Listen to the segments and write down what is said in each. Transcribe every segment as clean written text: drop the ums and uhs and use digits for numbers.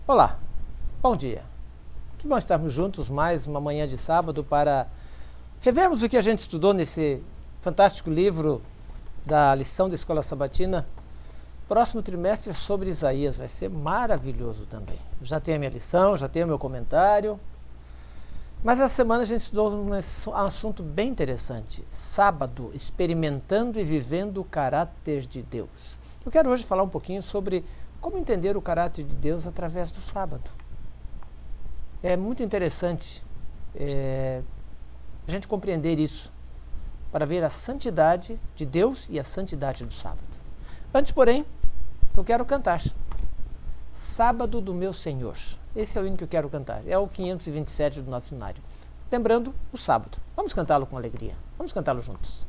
Olá, bom dia. Que bom estarmos juntos mais uma manhã de sábado para revermos o que a gente estudou nesse fantástico livro da lição da Escola Sabatina, próximo trimestre é sobre Isaías, vai ser maravilhoso também. Já tenho a minha lição, já tenho o meu comentário. Mas essa semana a gente estudou um assunto bem interessante. Sábado, experimentando e vivendo o caráter de Deus. Eu quero hoje falar um pouquinho sobre como entender o caráter de Deus através do sábado. É muito interessante a gente compreender isso, para ver a santidade de Deus e a santidade do sábado. Antes, porém, eu quero cantar. Sábado do meu Senhor. Esse é o hino que eu quero cantar. É o 527 do nosso cenário. Lembrando o sábado. Vamos cantá-lo com alegria. Vamos cantá-lo juntos.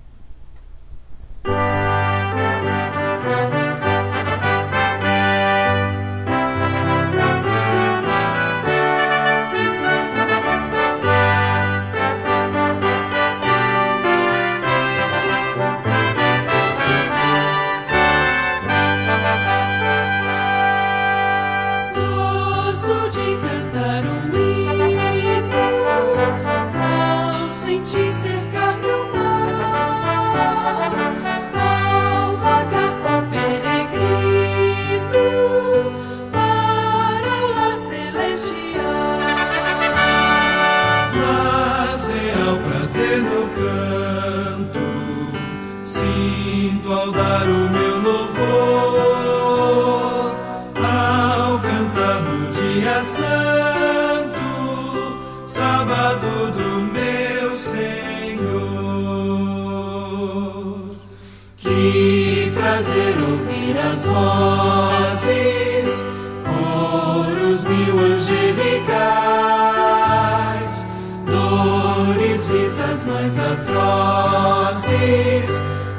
No canto, sinto ao dar o meu louvor, ao cantar no dia santo, sábado do meu Senhor. Que prazer ouvir as vozes, coros mil angelicais, dores visas mais atrozes,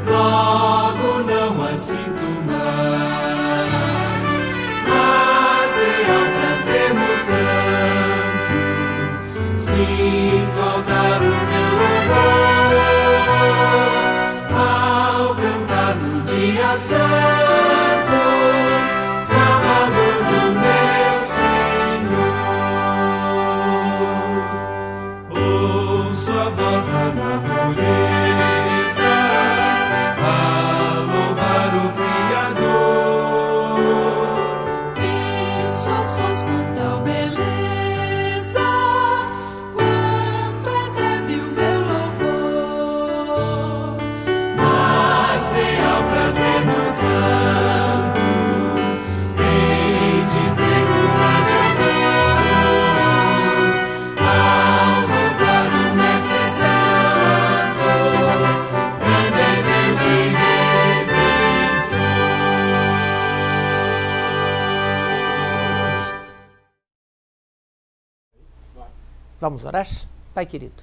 logo não as sinto mais. Mas é ao prazer no canto, sinto ao dar o meu louvor, ao cantar no dia santo, sábado do meu Senhor. Sua voz na natureza, a louvar o Criador. Em suas sons com tal beleza, quanto é débil meu louvor. Mas é ao prazer no canto, hei de terminar de amor, ao louvar o Mestre Santo, grande Deus e Redentor. Vamos orar? Pai querido,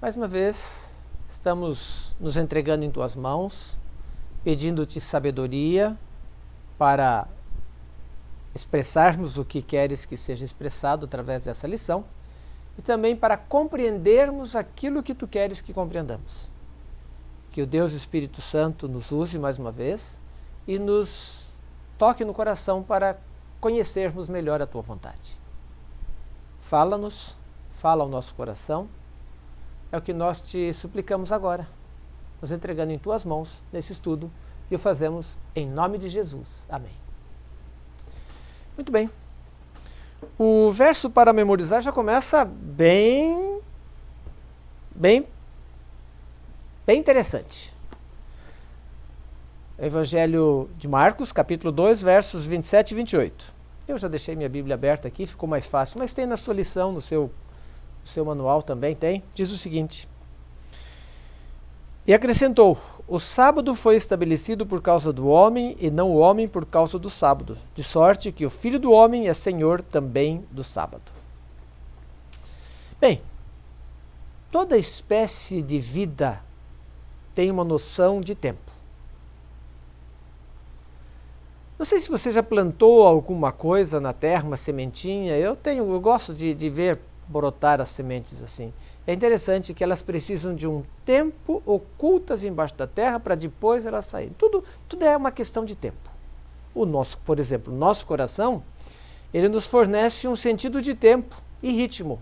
mais uma vez estamos nos entregando em Tuas mãos, pedindo-Te sabedoria para expressarmos o que queres que seja expressado através dessa lição e também para compreendermos aquilo que Tu queres que compreendamos. Que o Deus Espírito Santo nos use mais uma vez e nos toque no coração para conhecermos melhor a Tua vontade. Fala-nos, fala ao nosso coração, é o que nós Te suplicamos agora, nos entregando em Tuas mãos nesse estudo e o fazemos em nome de Jesus. Amém. Muito bem. O verso para memorizar já começa bem interessante. Evangelho de Marcos, capítulo 2, versos 27 e 28. Eu já deixei minha Bíblia aberta aqui, ficou mais fácil, mas tem na sua lição, no seu manual também tem. Diz o seguinte: e acrescentou: o sábado foi estabelecido por causa do homem e não o homem por causa do sábado, de sorte que o Filho do Homem é Senhor também do sábado. Bem, toda espécie de vida tem uma noção de tempo. Não sei se você já plantou alguma coisa na terra, uma sementinha. Eu gosto de ver brotar as sementes assim. É interessante que elas precisam de um tempo ocultas embaixo da terra para depois elas saírem. Tudo é uma questão de tempo. Por exemplo, o nosso coração, ele nos fornece um sentido de tempo e ritmo.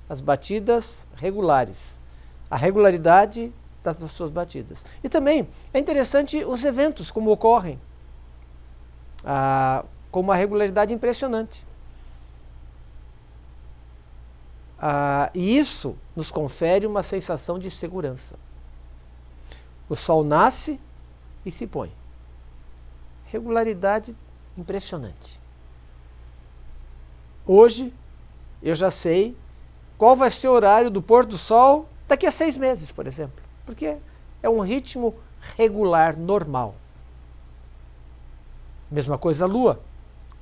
As batidas regulares. A regularidade das suas batidas. E também é interessante os eventos, como ocorrem, com uma regularidade impressionante. E isso nos confere uma sensação de segurança. O sol nasce e se põe. Regularidade impressionante. Hoje eu já sei qual vai ser o horário do pôr do sol daqui a 6 meses, por exemplo. Porque é um ritmo regular, normal. Mesma coisa a lua.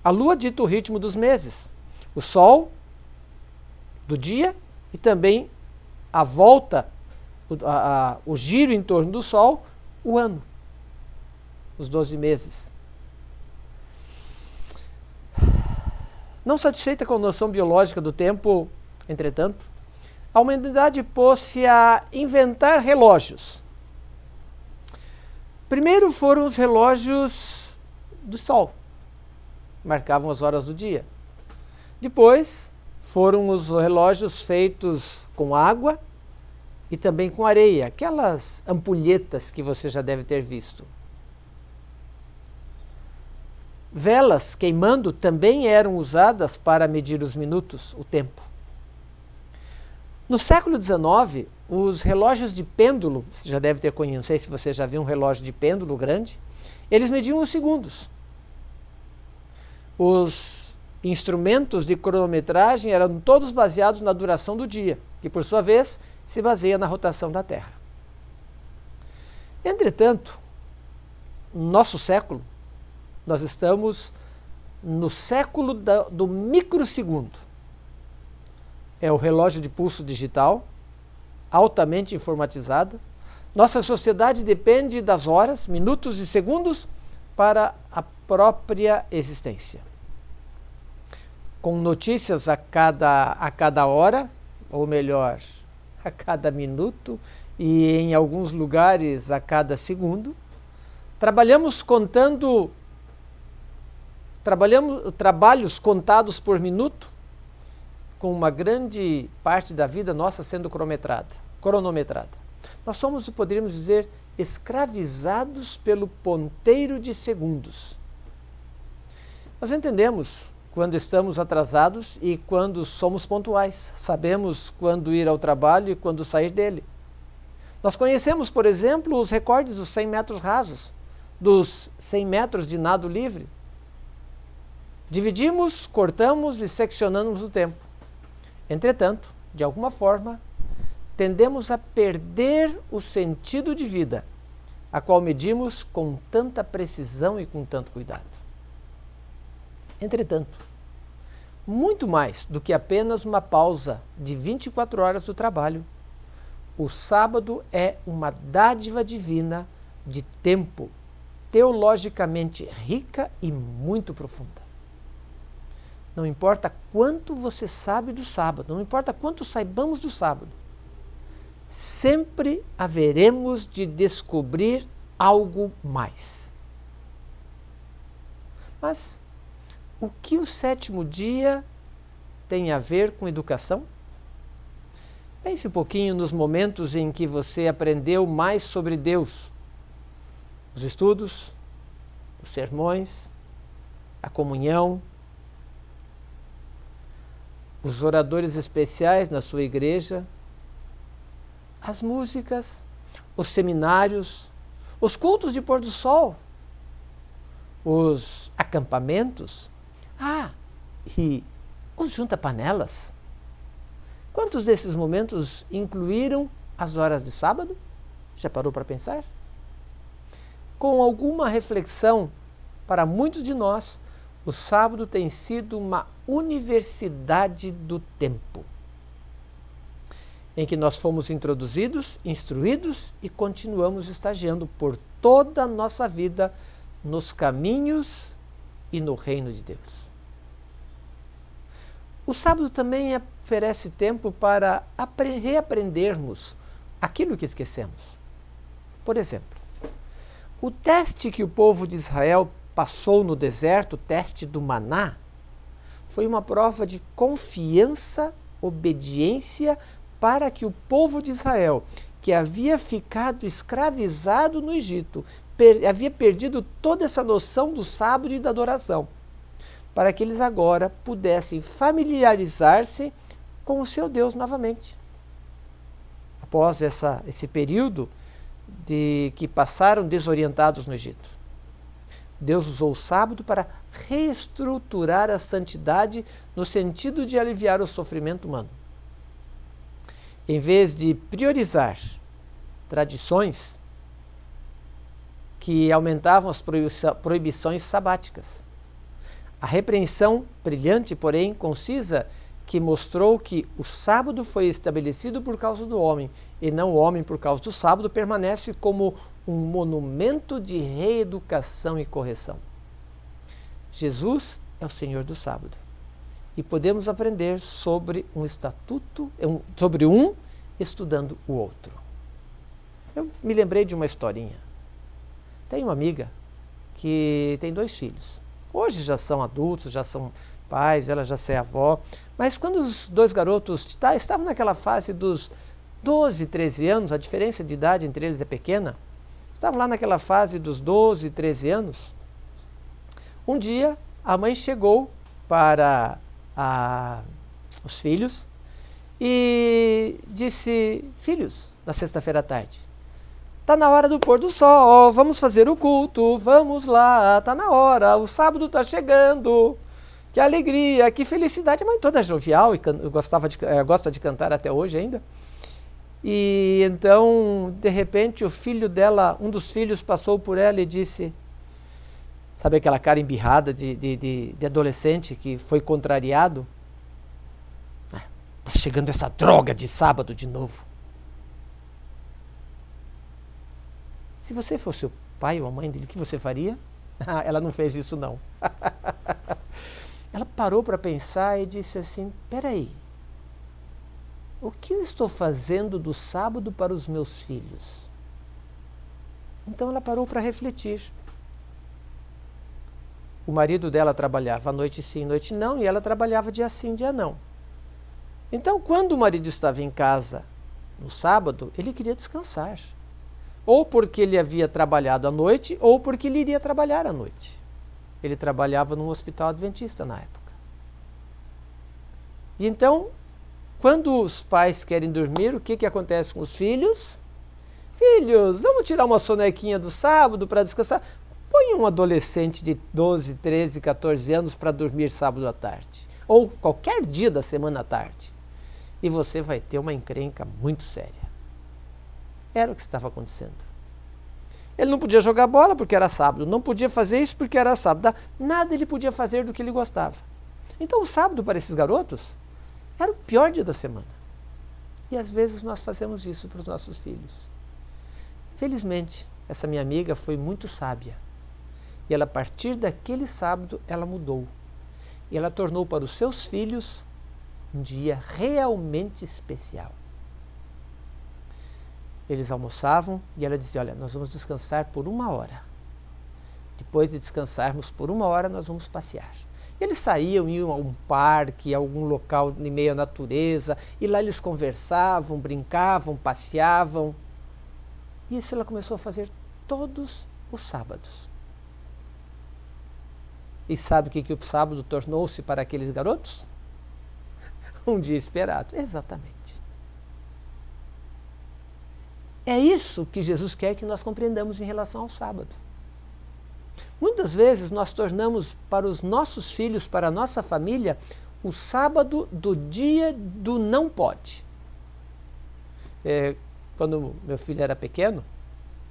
A lua dita o ritmo dos meses. O sol do dia e também a volta, o giro em torno do sol, o ano. Os 12 meses. Não satisfeita com a noção biológica do tempo, entretanto, a humanidade pôs-se a inventar relógios. Primeiro foram os relógios do sol, marcavam as horas do dia. Depois foram os relógios feitos com água e também com areia, aquelas ampulhetas que você já deve ter visto. Velas queimando também eram usadas para medir os minutos, o tempo. No século XIX, os relógios de pêndulo, você já deve ter conhecido, não sei se você já viu um relógio de pêndulo grande, eles mediam os segundos. Os instrumentos de cronometragem eram todos baseados na duração do dia, que por sua vez se baseia na rotação da Terra. Entretanto, no nosso século, nós estamos no século do microsegundo. É o relógio de pulso digital, altamente informatizada. Nossa sociedade depende das horas, minutos e segundos para a própria existência. Com notícias a cada hora, ou melhor, a cada minuto e em alguns lugares a cada segundo. Trabalhamos trabalhos contados por minuto, com uma grande parte da vida nossa sendo cronometrada. Nós somos, poderíamos dizer, escravizados pelo ponteiro de segundos. Nós entendemos quando estamos atrasados e quando somos pontuais. Sabemos quando ir ao trabalho e quando sair dele. Nós conhecemos, por exemplo, os recordes dos 100 metros rasos, dos 100 metros de nado livre. Dividimos, cortamos e seccionamos o tempo. Entretanto, de alguma forma, tendemos a perder o sentido de vida, a qual medimos com tanta precisão e com tanto cuidado. Entretanto, muito mais do que apenas uma pausa de 24 horas do trabalho, o sábado é uma dádiva divina de tempo, teologicamente rica e muito profunda. Não importa quanto você sabe do sábado, não importa quanto saibamos do sábado, sempre haveremos de descobrir algo mais. Mas o que o 7º dia tem a ver com educação? Pense um pouquinho nos momentos em que você aprendeu mais sobre Deus. Os estudos, os sermões, a comunhão, os oradores especiais na sua igreja, as músicas, os seminários, os cultos de pôr do sol, os acampamentos, e os junta-panelas. Quantos desses momentos incluíram as horas de sábado? Já parou para pensar? Com alguma reflexão, para muitos de nós, o sábado tem sido uma universidade do tempo, em que nós fomos introduzidos, instruídos e continuamos estagiando por toda a nossa vida nos caminhos e no reino de Deus. O sábado também oferece tempo para reaprendermos aquilo que esquecemos. Por exemplo, o teste que o povo de Israel passou no deserto, o teste do maná, foi uma prova de confiança, obediência, para que o povo de Israel, que havia ficado escravizado no Egito, havia perdido toda essa noção do sábado e da adoração, para que eles agora pudessem familiarizar-se com o seu Deus novamente. Após esse período de que passaram desorientados no Egito, Deus usou o sábado para reestruturar a santidade no sentido de aliviar o sofrimento humano. Em vez de priorizar tradições que aumentavam as proibições sabáticas, a repreensão brilhante, porém concisa, que mostrou que o sábado foi estabelecido por causa do homem e não o homem por causa do sábado, permanece como um monumento de reeducação e correção. Jesus é o Senhor do sábado e podemos aprender sobre um estudando o outro. Eu me lembrei de uma historinha. Tem uma amiga que tem 2 filhos. Hoje já são adultos, já são pais, ela já é avó. Mas quando os 2 garotos estavam naquela fase dos 12, 13 anos, a diferença de idade entre eles é pequena, estavam lá naquela fase dos 12, 13 anos, um dia a mãe chegou para os filhos e disse: filhos, na sexta-feira à tarde, está na hora do pôr do sol, vamos fazer o culto, vamos lá, está na hora, o sábado está chegando, que alegria, que felicidade. A mãe toda jovial e gosta de cantar até hoje ainda. E então, de repente, o filho dela, um dos filhos passou por ela e disse, sabe aquela cara embirrada de adolescente que foi contrariado? Está chegando essa droga de sábado de novo. Se você fosse o pai ou a mãe dele, o que você faria? Ela não fez isso não. Ela parou para pensar e disse assim, peraí, o que eu estou fazendo do sábado para os meus filhos? Então ela parou para refletir. O marido dela trabalhava noite sim, noite não, e ela trabalhava dia sim, dia não. Então, quando o marido estava em casa no sábado, ele queria descansar. Ou porque ele havia trabalhado à noite, ou porque ele iria trabalhar à noite. Ele trabalhava num hospital adventista na época. E então, quando os pais querem dormir, o que acontece com os filhos? Filhos, vamos tirar uma sonequinha do sábado para descansar? Põe um adolescente de 12, 13, 14 anos para dormir sábado à tarde. Ou qualquer dia da semana à tarde. E você vai ter uma encrenca muito séria. Era o que estava acontecendo. Ele não podia jogar bola porque era sábado, não podia fazer isso porque era sábado, nada ele podia fazer do que ele gostava. Então o sábado para esses garotos era o pior dia da semana. E às vezes nós fazemos isso para os nossos filhos. Felizmente, essa minha amiga foi muito sábia. E ela, a partir daquele sábado, ela mudou. E ela tornou para os seus filhos um dia realmente especial. Eles almoçavam e ela dizia, olha, nós vamos descansar por 1 hora. Depois de descansarmos por 1 hora, nós vamos passear. E eles saíam, iam a um parque, a algum local em meio à natureza, e lá eles conversavam, brincavam, passeavam. E isso ela começou a fazer todos os sábados. E sabe o que o sábado tornou-se para aqueles garotos? Um dia esperado. Exatamente. É isso que Jesus quer que nós compreendamos em relação ao sábado. Muitas vezes nós tornamos para os nossos filhos, para a nossa família, o sábado do dia do não pode. Quando meu filho era pequeno,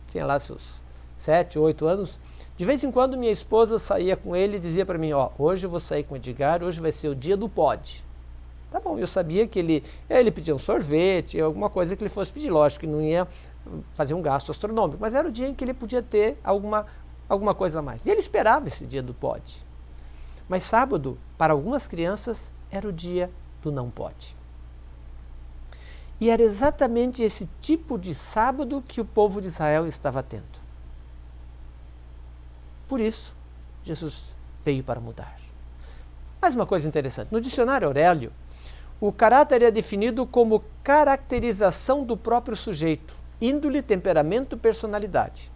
tinha lá seus 7, 8 anos, de vez em quando minha esposa saía com ele e dizia para mim, ó, hoje eu vou sair com o Edgar, hoje vai ser o dia do pode. Tá bom, eu sabia que ele pedia um sorvete, alguma coisa que ele fosse pedir, lógico que não ia fazer um gasto astronômico, mas era o dia em que ele podia ter alguma coisa a mais. E ele esperava esse dia do pode. Mas sábado, para algumas crianças, era o dia do não pode. E era exatamente esse tipo de sábado que o povo de Israel estava tendo. Por isso, Jesus veio para mudar. Mais uma coisa interessante, no dicionário Aurélio, o caráter é definido como caracterização do próprio sujeito, índole, temperamento, personalidade.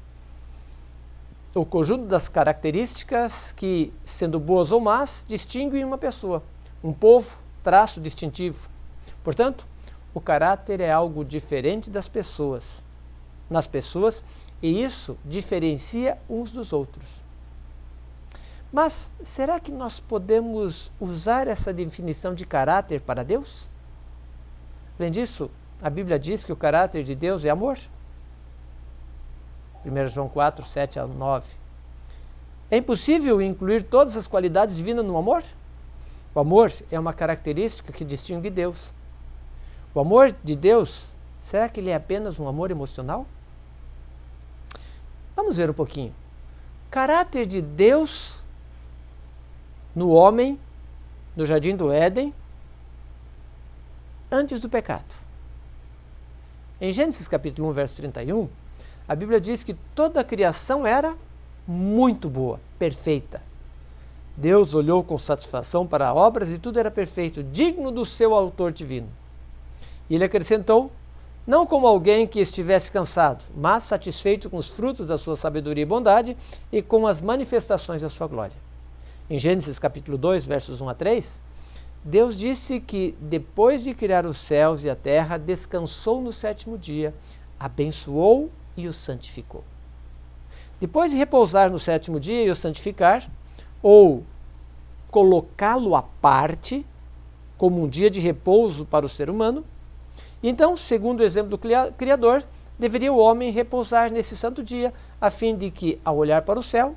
O conjunto das características que, sendo boas ou más, distinguem uma pessoa, um povo, traço distintivo. Portanto, o caráter é algo diferente nas pessoas, e isso diferencia uns dos outros. Mas será que nós podemos usar essa definição de caráter para Deus? Além disso, a Bíblia diz que o caráter de Deus é amor. 1 João 4, 7 a 9. É impossível incluir todas as qualidades divinas no amor? O amor é uma característica que distingue Deus. O amor de Deus, será que ele é apenas um amor emocional? Vamos ver um pouquinho. Caráter de Deus no homem, no jardim do Éden, antes do pecado. Em Gênesis capítulo 1, verso 31, a Bíblia diz que toda a criação era muito boa, perfeita. Deus olhou com satisfação para as obras e tudo era perfeito, digno do seu autor divino. E ele acrescentou, não como alguém que estivesse cansado, mas satisfeito com os frutos da sua sabedoria e bondade e com as manifestações da sua glória. Em Gênesis capítulo 2, versos 1 a 3, Deus disse que depois de criar os céus e a terra, descansou no sétimo dia, abençoou e o santificou. Depois de repousar no sétimo dia e o santificar, ou colocá-lo à parte, como um dia de repouso para o ser humano, então, segundo o exemplo do Criador, deveria o homem repousar nesse santo dia, a fim de que, ao olhar para o céu,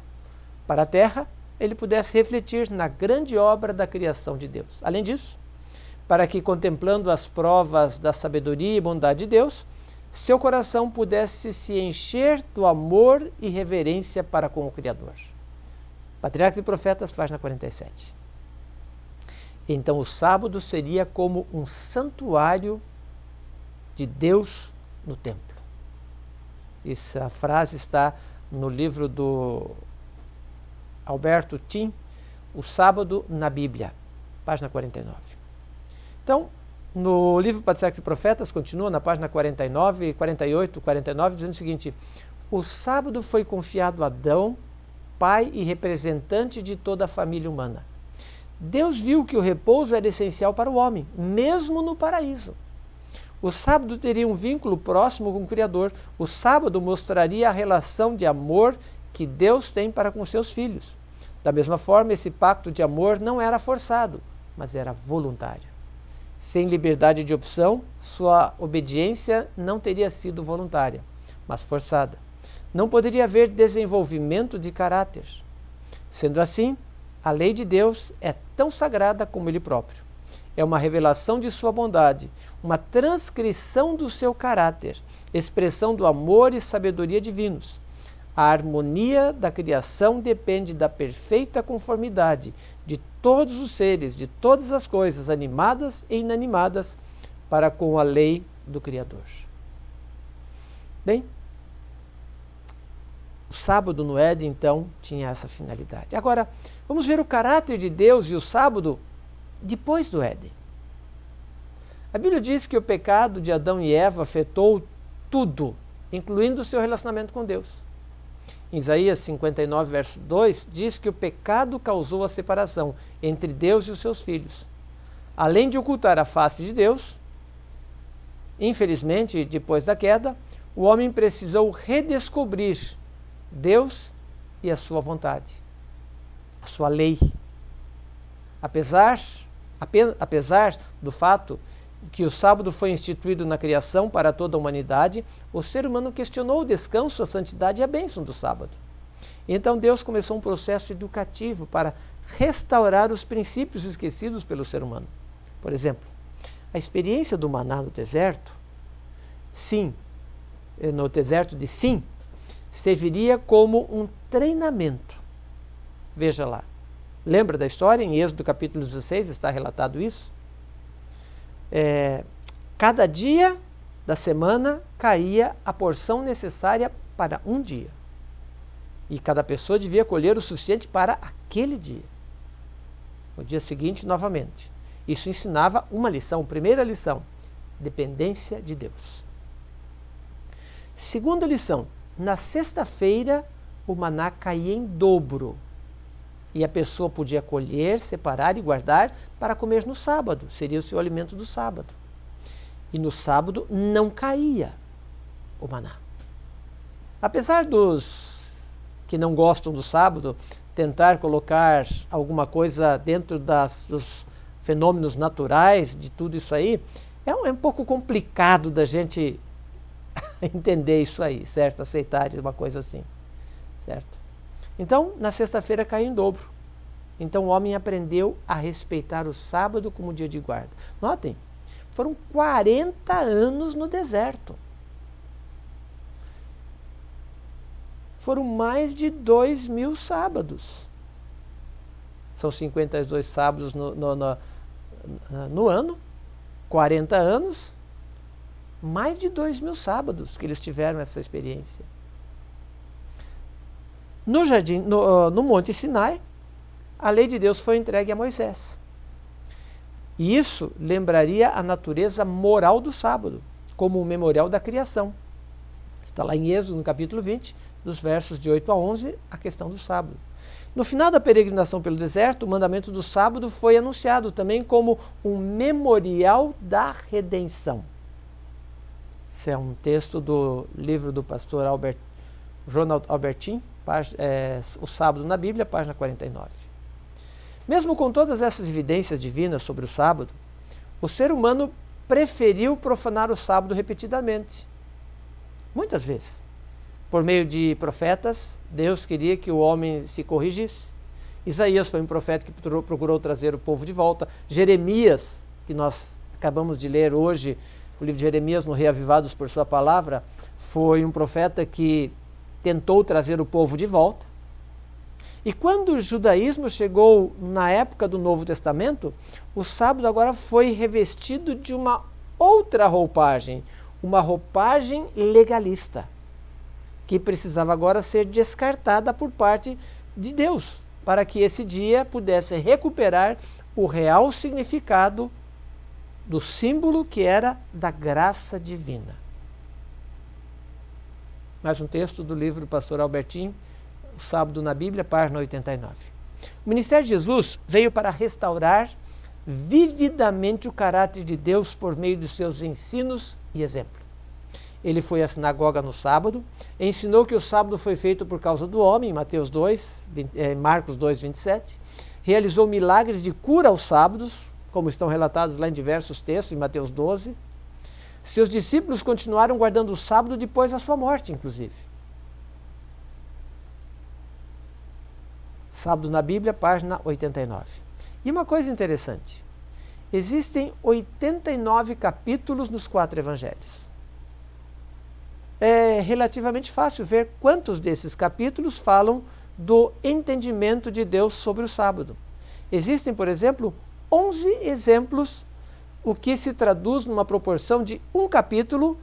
para a terra, ele pudesse refletir na grande obra da criação de Deus. Além disso, para que, contemplando as provas da sabedoria e bondade de Deus, seu coração pudesse se encher do amor e reverência para com o Criador. Patriarcas e Profetas, página 47. Então o sábado seria como um santuário de Deus no templo. Essa frase está no livro do Alberto Tim, O Sábado na Bíblia, página 49. Então, no livro Patriarcas e Profetas, continua na página 49, 48, 49, dizendo o seguinte: o sábado foi confiado a Adão, pai e representante de toda a família humana. Deus viu que o repouso era essencial para o homem, mesmo no paraíso. O sábado teria um vínculo próximo com o Criador. O sábado mostraria a relação de amor que Deus tem para com seus filhos. Da mesma forma, esse pacto de amor não era forçado, mas era voluntário. Sem liberdade de opção, sua obediência não teria sido voluntária, mas forçada. Não poderia haver desenvolvimento de caráter. Sendo assim, a lei de Deus é tão sagrada como Ele próprio. É uma revelação de sua bondade, uma transcrição do seu caráter, expressão do amor e sabedoria divinos. A harmonia da criação depende da perfeita conformidade de todos os seres, de todas as coisas, animadas e inanimadas, para com a lei do Criador. Bem, o sábado no Éden, então, tinha essa finalidade. Agora, vamos ver o caráter de Deus e o sábado depois do Éden. A Bíblia diz que o pecado de Adão e Eva afetou tudo, incluindo o seu relacionamento com Deus. Em Isaías 59, verso 2, diz que o pecado causou a separação entre Deus e os seus filhos. Além de ocultar a face de Deus, infelizmente, depois da queda, o homem precisou redescobrir Deus e a sua vontade, a sua lei. Apesar do fato que o sábado foi instituído na criação para toda a humanidade, o ser humano questionou o descanso, a santidade e a bênção do sábado. Então Deus começou um processo educativo para restaurar os princípios esquecidos pelo ser humano. Por exemplo, a experiência do maná no deserto de Sim, serviria como um treinamento. Veja lá. Lembra da história? Em Êxodo capítulo 16 está relatado isso. Cada dia da semana caía a porção necessária para um dia. E cada pessoa devia colher o suficiente para aquele dia. No dia seguinte, novamente. Isso ensinava uma lição, primeira lição: dependência de Deus. Segunda lição, na sexta-feira o maná caía em dobro. E a pessoa podia colher, separar e guardar para comer no sábado. Seria o seu alimento do sábado. E no sábado não caía o maná. Apesar dos que não gostam do sábado tentar colocar alguma coisa dentro dos fenômenos naturais, de tudo isso aí, é um pouco complicado da gente entender isso aí, certo? Aceitar uma coisa assim, certo? Então, na sexta-feira caiu em dobro. Então o homem aprendeu a respeitar o sábado como dia de guarda. Notem, foram 40 anos no deserto. Foram mais de 2.000 sábados. São 52 sábados no ano, 40 anos, mais de 2.000 sábados que eles tiveram essa experiência. No jardim, no Monte Sinai, a lei de Deus foi entregue a Moisés. E isso lembraria a natureza moral do sábado, como o memorial da criação. Está lá em Êxodo, no capítulo 20, dos versos de 8 a 11, a questão do sábado. No final da peregrinação pelo deserto, o mandamento do sábado foi anunciado também como um memorial da redenção. Esse é um texto do livro do pastor Ronald Albertin, O Sábado na Bíblia, página 49. Mesmo com todas essas evidências divinas sobre o sábado, o ser humano preferiu profanar o sábado repetidamente. Muitas vezes. Por meio de profetas, Deus queria que o homem se corrigisse. Isaías foi um profeta que procurou trazer o povo de volta. Jeremias, que nós acabamos de ler hoje, o livro de Jeremias no Reavivados por Sua Palavra, foi um profeta que tentou trazer o povo de volta. E quando o judaísmo chegou na época do Novo Testamento, o sábado agora foi revestido de uma outra roupagem, uma roupagem legalista, que precisava agora ser descartada por parte de Deus, para que esse dia pudesse recuperar o real significado do símbolo que era da graça divina. Mais um texto do livro do pastor Albertin, O Sábado na Bíblia, página 89. O ministério de Jesus veio para restaurar vividamente o caráter de Deus por meio dos seus ensinos e exemplo. Ele foi à sinagoga no sábado, ensinou que o sábado foi feito por causa do homem, Marcos 2, 27, realizou milagres de cura aos sábados, como estão relatados lá em diversos textos, em Mateus 12. Seus discípulos continuaram guardando o sábado depois da sua morte, inclusive. Sábado na Bíblia, página 89. E uma coisa interessante, existem 89 capítulos nos 4 evangelhos. É relativamente fácil ver quantos desses capítulos falam do entendimento de Deus sobre o sábado. Existem, por exemplo, 11 exemplos, o que se traduz numa proporção de um capítulo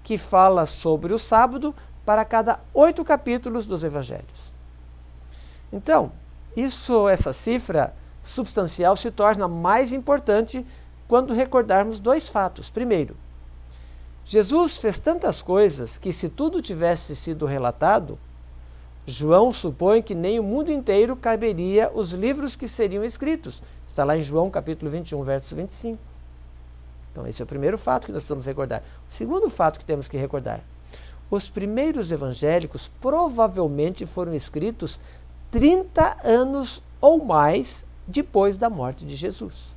que fala sobre o sábado para cada 8 capítulos dos evangelhos. Então, essa cifra substancial se torna mais importante quando recordarmos 2 fatos. Primeiro, Jesus fez tantas coisas que, se tudo tivesse sido relatado, João supõe que nem o mundo inteiro caberia os livros que seriam escritos. Está lá em João capítulo 21, verso 25. Então esse é o primeiro fato que nós precisamos recordar. O segundo fato que temos que recordar: os primeiros evangélicos provavelmente foram escritos 30 anos ou mais depois da morte de Jesus.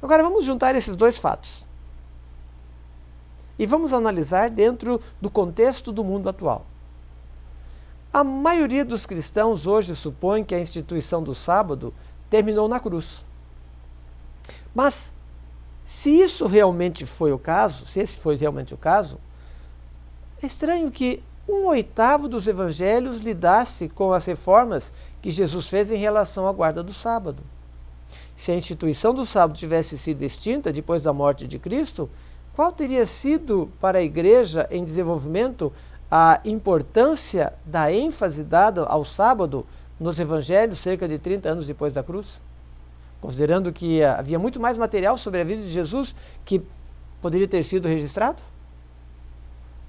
Agora vamos juntar esses 2 fatos. E vamos analisar dentro do contexto do mundo atual. A maioria dos cristãos hoje supõe que a instituição do sábado terminou na cruz. Mas, se isso realmente foi o caso, se esse foi realmente o caso, é estranho que 1/8 dos evangelhos lidasse com as reformas que Jesus fez em relação à guarda do sábado. Se a instituição do sábado tivesse sido extinta depois da morte de Cristo, qual teria sido para a igreja em desenvolvimento a importância da ênfase dada ao sábado nos evangelhos cerca de 30 anos depois da cruz? Considerando que havia muito mais material sobre a vida de Jesus que poderia ter sido registrado?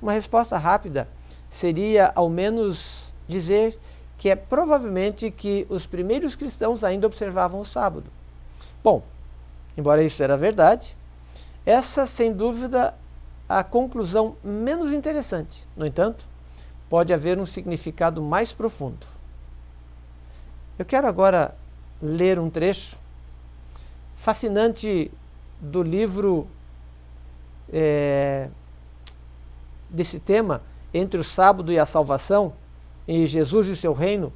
Uma resposta rápida seria, ao menos, dizer que é provavelmente que os primeiros cristãos ainda observavam o sábado. Bom, embora isso era verdade, essa, sem dúvida, a conclusão menos interessante. No entanto, pode haver um significado mais profundo. Eu quero agora ler um trecho fascinante do livro desse tema, Entre o Sábado e a Salvação, em Jesus e o seu Reino.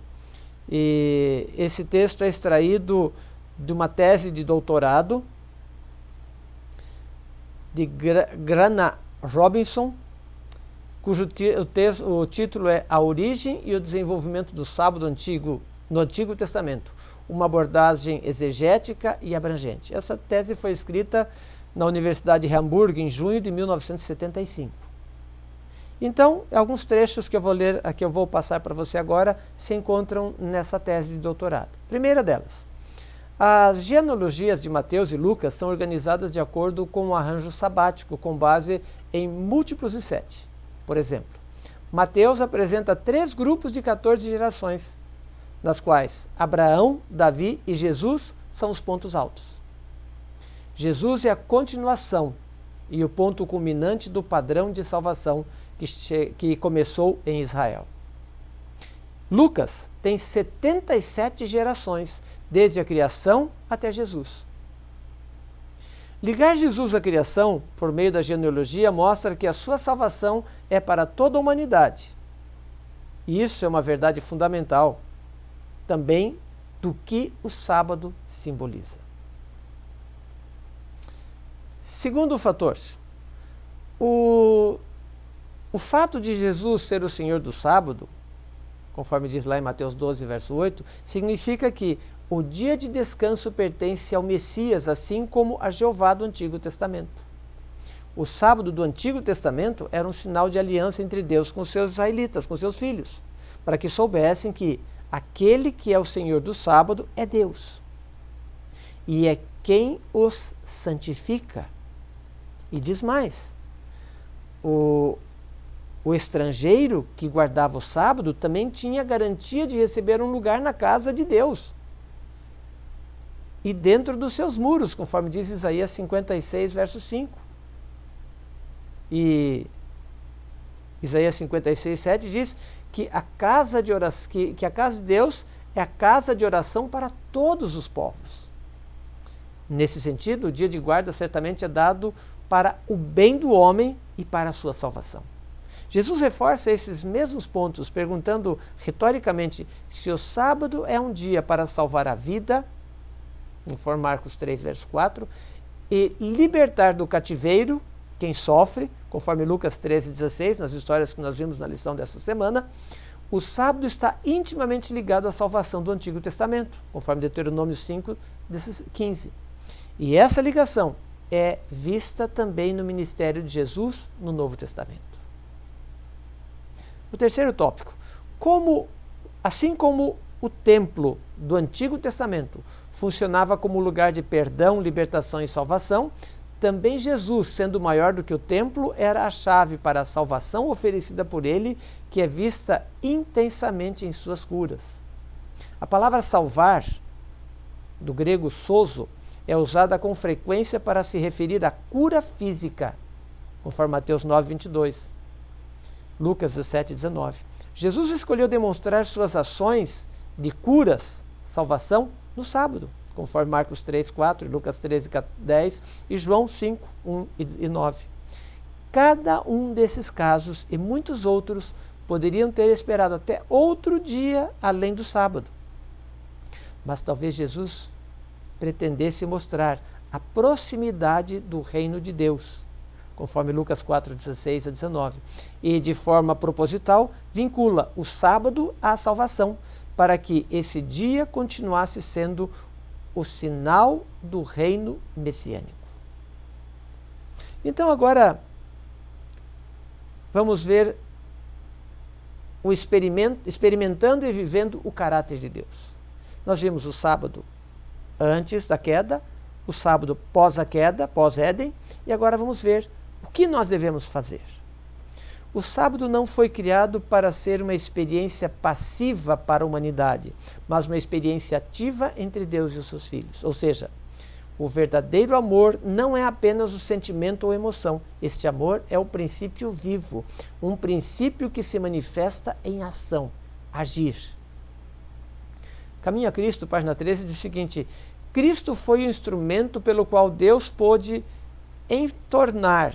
E esse texto é extraído de uma tese de doutorado de Grana Robinson, cujo o título é A Origem e o Desenvolvimento do Sábado no Antigo Testamento, uma abordagem exegética e abrangente. Essa tese foi escrita na Universidade de Hamburgo em junho de 1975. Então, alguns trechos que eu vou ler, que eu vou passar para você agora, se encontram nessa tese de doutorado. Primeira delas, as genealogias de Mateus e Lucas são organizadas de acordo com um arranjo sabático, com base em múltiplos de 7. Por exemplo, Mateus apresenta 3 grupos de 14 gerações, nas quais Abraão, Davi e Jesus são os pontos altos. Jesus é a continuação e o ponto culminante do padrão de salvação que começou em Israel. Lucas tem 77 gerações, desde a criação até Jesus. Ligar Jesus à criação, por meio da genealogia, mostra que a sua salvação é para toda a humanidade. E isso é uma verdade fundamental também do que o sábado simboliza. Segundo fator, o fato de Jesus ser o Senhor do sábado, conforme diz lá em Mateus 12, verso 8, significa que o dia de descanso pertence ao Messias, assim como a Jeová do Antigo Testamento. O sábado do Antigo Testamento era um sinal de aliança entre Deus com os seus israelitas, com seus filhos, para que soubessem que aquele que é o Senhor do sábado é Deus. E é quem os santifica. E diz mais, o estrangeiro que guardava o sábado também tinha garantia de receber um lugar na casa de Deus e dentro dos seus muros, conforme diz Isaías 56, verso 5. E Isaías 56, 7 diz que a casa de oração, que a casa de Deus é a casa de oração para todos os povos. Nesse sentido, o dia de guarda certamente é dado para o bem do homem e para a sua salvação. Jesus reforça esses mesmos pontos, perguntando retoricamente se o sábado é um dia para salvar a vida, conforme Marcos 3, verso 4, e libertar do cativeiro quem sofre, conforme Lucas 13, 16, nas histórias que nós vimos na lição dessa semana. O sábado está intimamente ligado à salvação do Antigo Testamento, conforme Deuteronômio 5, 15. E essa ligação é vista também no ministério de Jesus no Novo Testamento. O terceiro tópico, assim como o templo do Antigo Testamento funcionava como lugar de perdão, libertação e salvação, também Jesus, sendo maior do que o templo, era a chave para a salvação oferecida por ele, que é vista intensamente em suas curas. A palavra salvar, do grego sozo, é usada com frequência para se referir à cura física, conforme Mateus 9, 22, Lucas 17, 19. Jesus escolheu demonstrar suas ações de curas, salvação, no sábado, conforme Marcos 3, 4, Lucas 13, 10 e João 5, 1 e 9. Cada um desses casos e muitos outros poderiam ter esperado até outro dia além do sábado. Mas talvez Jesus pretendesse mostrar a proximidade do reino de Deus, conforme Lucas 4, 16 a 19, e de forma proposital vincula o sábado à salvação, para que esse dia continuasse sendo o sinal do reino messiânico. Então agora vamos ver o experimentando e vivendo o caráter de Deus. Nós vimos o sábado antes da queda, o sábado pós a queda, pós Éden, e agora vamos ver o que nós devemos fazer. O sábado não foi criado para ser uma experiência passiva para a humanidade, mas uma experiência ativa entre Deus e os seus filhos. Ou seja, o verdadeiro amor não é apenas o sentimento ou emoção. Este amor é o princípio vivo, um princípio que se manifesta em ação, agir. Caminho a Cristo, página 13, diz o seguinte: Cristo foi o instrumento pelo qual Deus pôde entornar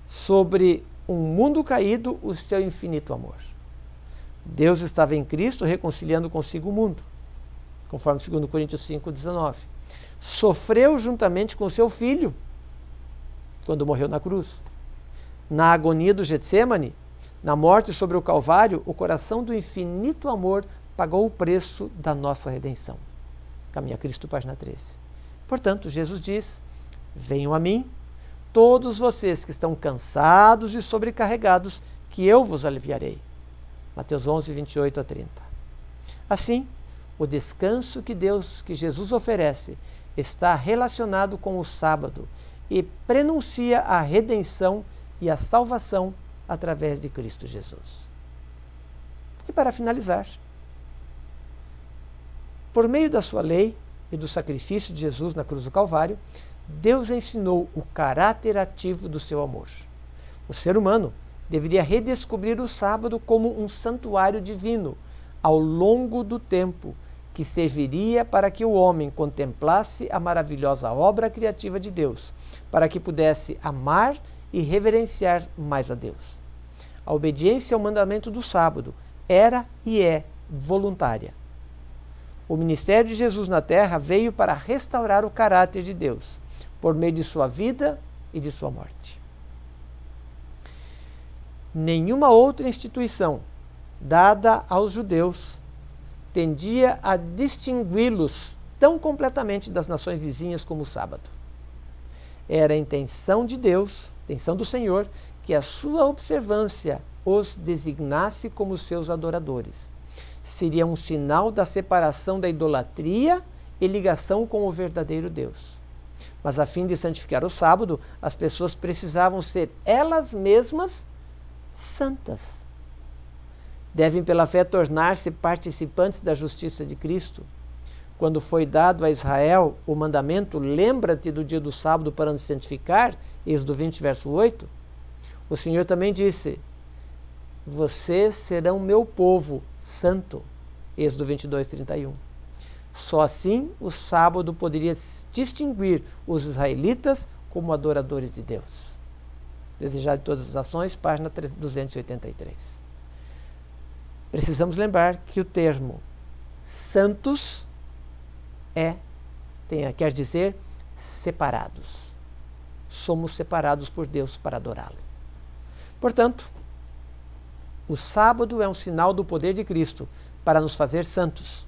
sobre um mundo caído o seu infinito amor. Deus estava em Cristo reconciliando consigo o mundo, conforme 2 Coríntios 5,19. Sofreu juntamente com seu filho, quando morreu na cruz. Na agonia do Getsêmani, na morte sobre o Calvário, o coração do infinito amor pagou o preço da nossa redenção. Caminho a Cristo, página 13. Portanto, Jesus diz: venham a mim, todos vocês que estão cansados e sobrecarregados, que eu vos aliviarei. Mateus 11, 28 a 30. Assim, o descanso que Jesus oferece está relacionado com o sábado e prenuncia a redenção e a salvação através de Cristo Jesus. E para finalizar, por meio da sua lei e do sacrifício de Jesus na cruz do Calvário, Deus ensinou o caráter ativo do seu amor. O ser humano deveria redescobrir o sábado como um santuário divino ao longo do tempo, que serviria para que o homem contemplasse a maravilhosa obra criativa de Deus, para que pudesse amar e reverenciar mais a Deus. A obediência ao mandamento do sábado era e é voluntária. O ministério de Jesus na terra veio para restaurar o caráter de Deus, por meio de sua vida e de sua morte. Nenhuma outra instituição dada aos judeus tendia a distingui-los tão completamente das nações vizinhas como o sábado. Era a intenção de Deus, intenção do Senhor, que a sua observância os designasse como seus adoradores. Seria um sinal da separação da idolatria e ligação com o verdadeiro Deus. Mas a fim de santificar o sábado, as pessoas precisavam ser elas mesmas santas. Devem pela fé tornar-se participantes da justiça de Cristo. Quando foi dado a Israel o mandamento, lembra-te do dia do sábado para nos santificar, Êxodo 20, verso 8, o Senhor também disse: vocês serão meu povo santo, Êxodo 22, 31. Só assim o sábado poderia distinguir os israelitas como adoradores de Deus. Desejado de todas as ações, página 283. Precisamos lembrar que o termo santos quer dizer separados. Somos separados por Deus para adorá-lo. Portanto, o sábado é um sinal do poder de Cristo para nos fazer santos.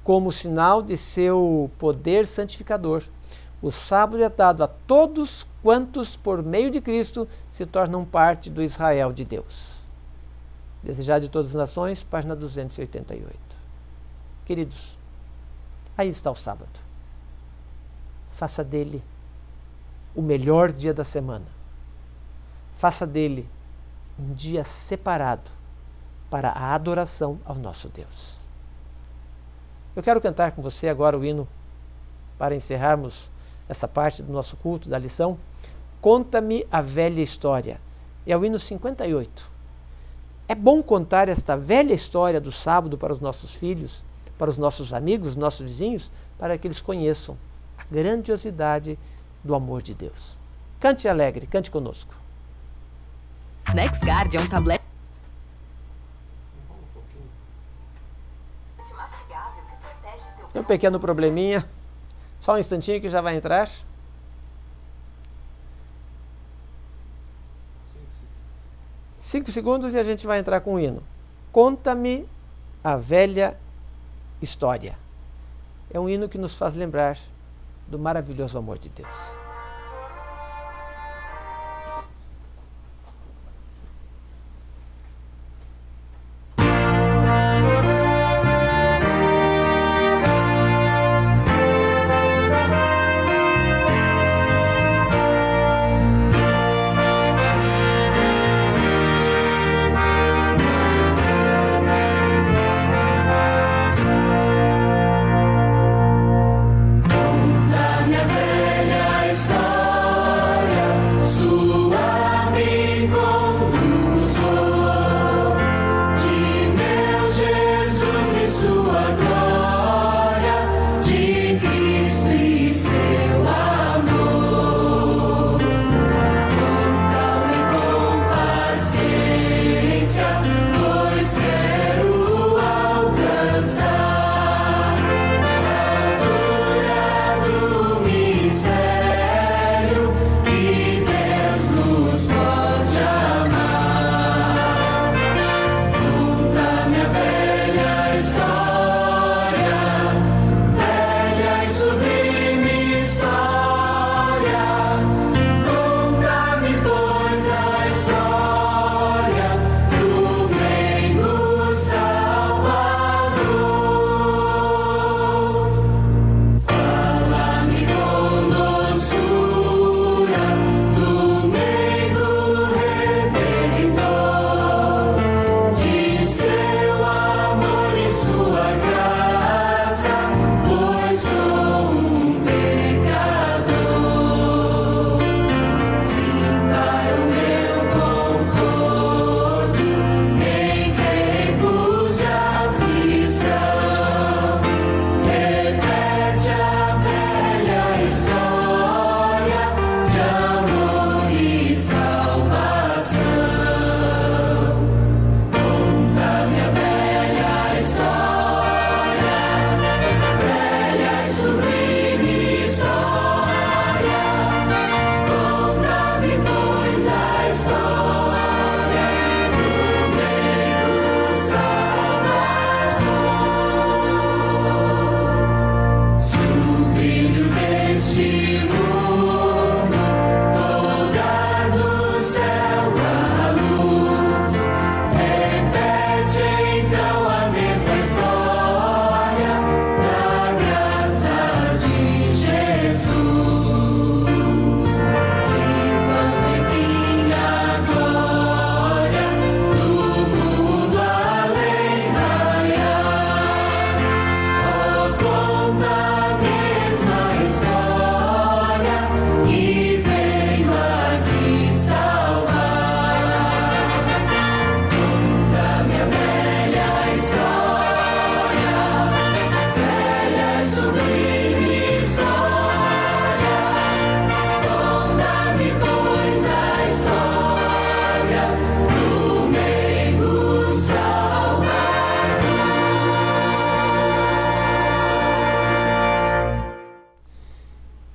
Como sinal de seu poder santificador, o sábado é dado a todos quantos, por meio de Cristo, se tornam parte do Israel de Deus. Desejado de todas as nações, página 288. Queridos, aí está o sábado. Faça dele o melhor dia da semana. Faça dele um dia separado para a adoração ao nosso Deus. Eu quero cantar com você agora o hino para encerrarmos essa parte do nosso culto, da lição. Conta-me a velha história. É o hino 58. É bom contar esta velha história do sábado para os nossos filhos, para os nossos amigos, nossos vizinhos, para que eles conheçam a grandiosidade do amor de Deus. Cante alegre, cante conosco. NexGard é um tablete. Tem um pequeno probleminha. Só um instantinho que já vai entrar. 5 segundos e a gente vai entrar com o hino. Conta-me a velha história. É um hino que nos faz lembrar do maravilhoso amor de Deus.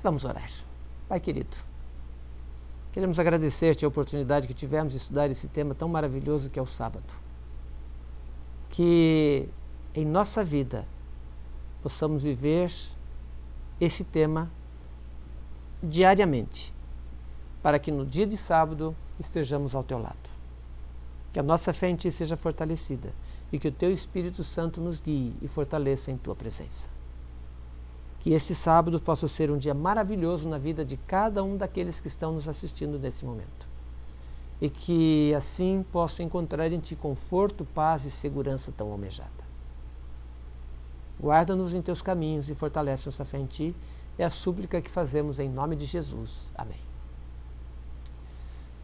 Vamos orar. Pai querido, queremos agradecer-te a oportunidade que tivemos de estudar esse tema tão maravilhoso que é o sábado. Que em nossa vida possamos viver esse tema diariamente, para que no dia de sábado estejamos ao teu lado. Que a nossa fé em ti seja fortalecida e que o teu Espírito Santo nos guie e fortaleça em tua presença. Que esse sábado possa ser um dia maravilhoso na vida de cada um daqueles que estão nos assistindo nesse momento. E que assim possam encontrar em ti conforto, paz e segurança tão almejada. Guarda-nos em teus caminhos e fortalece nossa fé em ti. É a súplica que fazemos em nome de Jesus. Amém.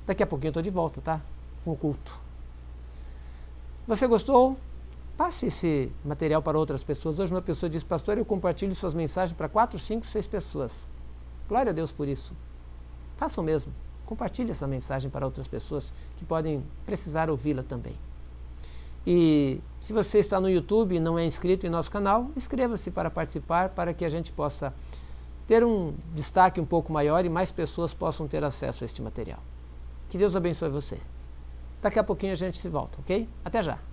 Daqui a pouquinho eu estou de volta, tá? Com o culto. Você gostou? Passe esse material para outras pessoas. Hoje uma pessoa disse, pastor, eu compartilho suas mensagens para 4, 5, 6 pessoas. Glória a Deus por isso. Façam mesmo. Compartilhe essa mensagem para outras pessoas que podem precisar ouvi-la também. E se você está no YouTube e não é inscrito em nosso canal, inscreva-se para participar, para que a gente possa ter um destaque um pouco maior e mais pessoas possam ter acesso a este material. Que Deus abençoe você. Daqui a pouquinho a gente se volta, ok? Até já!